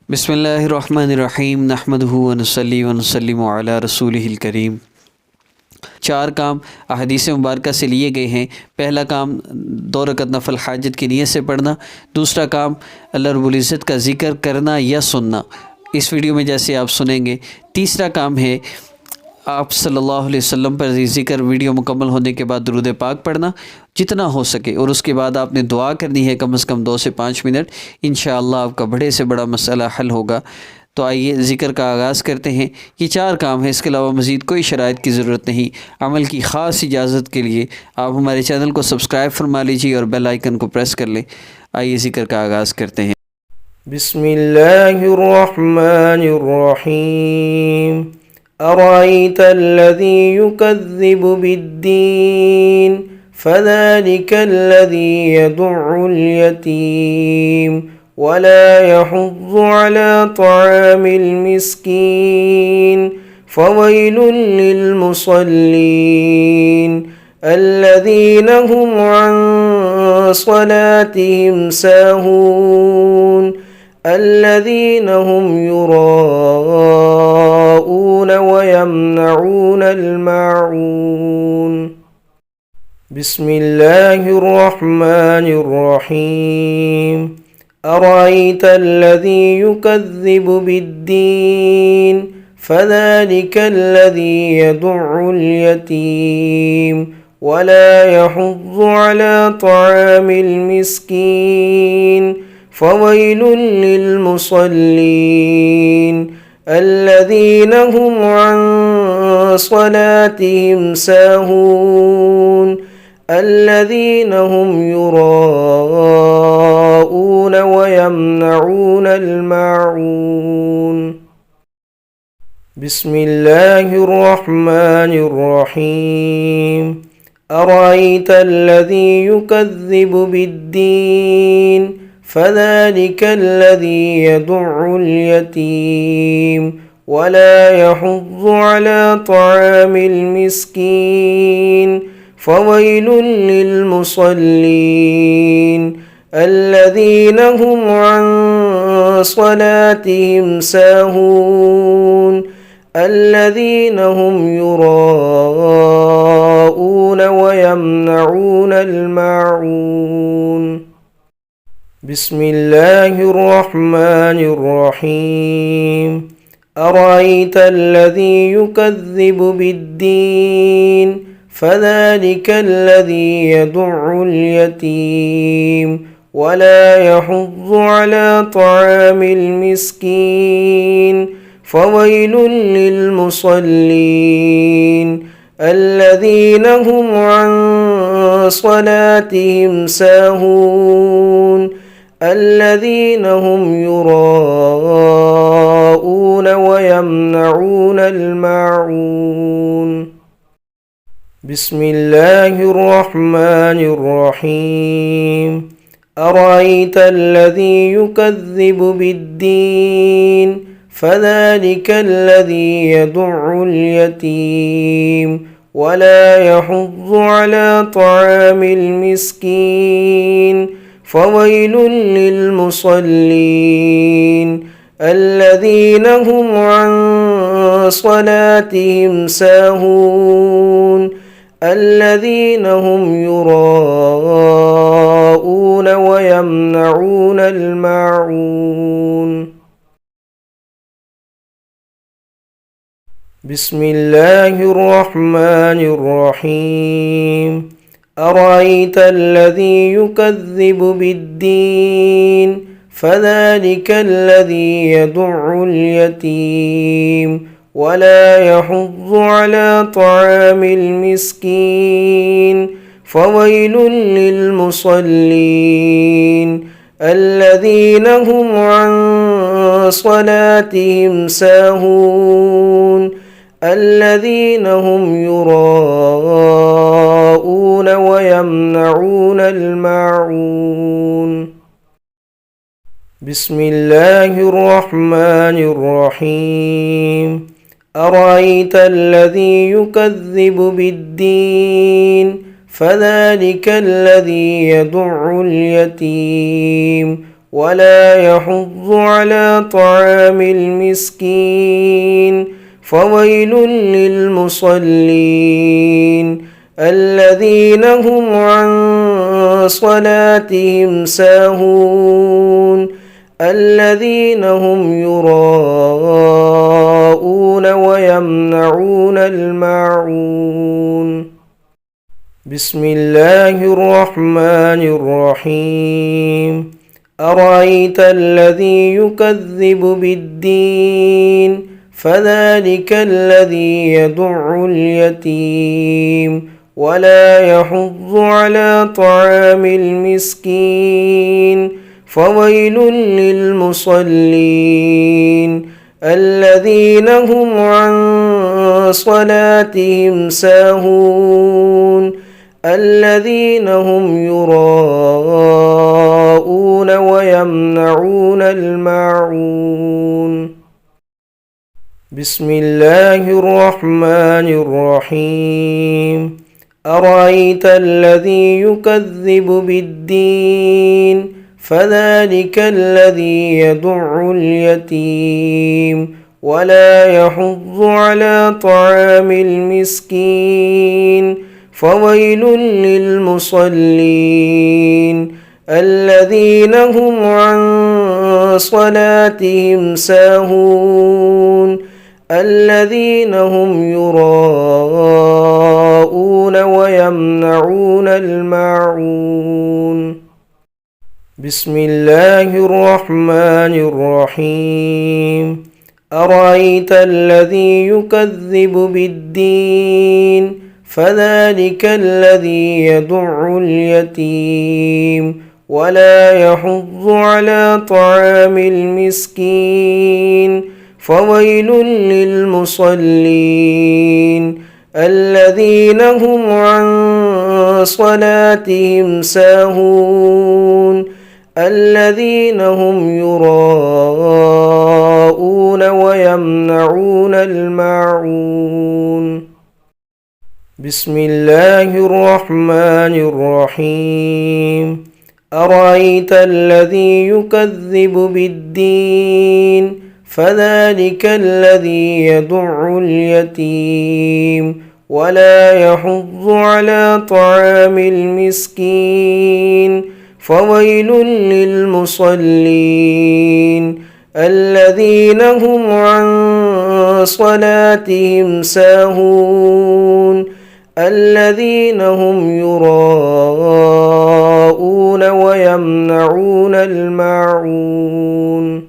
बिस्मिल्लाहिर्रहमानिर्रहीम नहमदुहु व नसल्ली व नसल्लिमु अला रसूलिहिल करीम। 4 काम अहदीस मुबारक से लिए गए हैं। पहला काम 2 रकत नफल हाजत की नीयत से पढ़ना। दूसरा काम अल्लाह रब्बुल इज़्ज़त का ज़िक्र करना या सुनना, इस वीडियो में जैसे आप सुनेंगे। तीसरा काम है आप सल्लल्लाहु अलैहि वसल्लम पर ज़िक्र वीडियो मुकम्मल होने के बाद दुरूद पाक पढ़ना जितना हो सके, और उसके बाद आपने दुआ करनी है कम से कम 2 से 5 मिनट। इंशाअल्लाह आपका बड़े से बड़ा मसला हल होगा। तो आइए ज़िक्र का आगाज़ करते हैं। ये 4 काम है, इसके अलावा मज़ीद कोई शराइत की ज़रूरत नहीं। अमल की ख़ास इजाज़त के लिए आप हमारे चैनल को सब्सक्राइब फरमा लीजिए और बेल आइकन को प्रेस कर लें। आइए ज़िक्र का आगाज़ करते हैं। बिस्मिल्लाहिर्रहमानिर्रहीम। अरायत अल्लज़ी युकज़्ज़िबु बिद्दीन फ़ज़ालिका अल्लज़ी यदुअ्उल यतीम वला यहुज़्ज़ु अला तआमिल मिस्कीन फ़वैलुल लिलमुसल्लीन अल्लज़ीना हुम अन स्वलातिहिम साहून الذين هم يراءون ويمنعون الماعون بسم الله الرحمن الرحيم أرأيت الذي يكذب بالدين فذلك الذي يدع اليتيم ولا يحض على طعام المسكين فويل للمصلين الذين هم عن صلاتهم ساهون الذين هم يراءون ويمنعون الماعون بسم الله الرحمن الرحيم أرأيت الذي يكذب بالدين فذلك الذي يدع اليتيم ولا يحض على طعام المسكين فويل للمصلين الذين هم عن صلاتهم ساهون الذين هم يراءون ويمنعون الماعون بسم الله الرحمن الرحيم أرأيت الذي يكذب بالدين فذلك الذي يدع اليتيم ولا يحض على طعام المسكين فويل للمصلين الذين هم عن صلاتهم ساهون الذين هم يراءون ويمنعون الماعون بسم الله الرحمن الرحيم أرأيت الذي يكذب بالدين فذلك الذي يدع اليتيم ولا يحض على طعام المسكين فويل للمصلين الذين هم عن صلاتهم ساهون الذين هم يراءون ويمنعون الماعون بسم الله الرحمن الرحيم أرأيت الذي يكذب بالدين فذلك الذي يدع اليتيم ولا يحض على طعام المسكين فويل للمصلين الذين هم عن صلاتهم ساهون الذين هم يراءون ويمنعون الماعون بسم الله الرحمن الرحيم أرأيت الذي يكذب بالدين فذلك الذي يدع اليتيم ولا يحض على طعام المسكين فويل للمصلين الذين هم عن صلاتهم ساهون الذين هم يراءون ويمنعون الماعون. بسم الله الرحمن الرحيم. أرأيت الذي يكذب بالدين فذلك الذي يدع اليتيم ولا يحض على طعام المسكين فويل للمصلين الذين هم عن صلاتهم ساهون الذين هم يراءون ويمنعون الماعون. بسم الله الرحمن الرحيم. أرأيت الذي يكذب بالدين فذلك الذي يدع اليتيم ولا يحض على طعام المسكين فويل للمصلين الذين هم عن صلاتهم ساهون الذين هم يراءون ويمنعون الماعون. بسم الله الرحمن الرحيم. أرأيت الذي يكذب بالدين فذلك الذي يدع اليتيم ولا يحض على طعام المسكين فويل للمصلين الذين هم عن صلاتهم ساهون الذين هم يراءون. يراءون ويمنعون الماعون. بسم الله الرحمن الرحيم. أرأيت الذي يكذب بالدين فذلك الذي يدع اليتيم ولا يحض على طعام المسكين فويل للمصلين الذين هم عن صلاتهم ساهون الذين هم يراءون ويمنعون الماعون.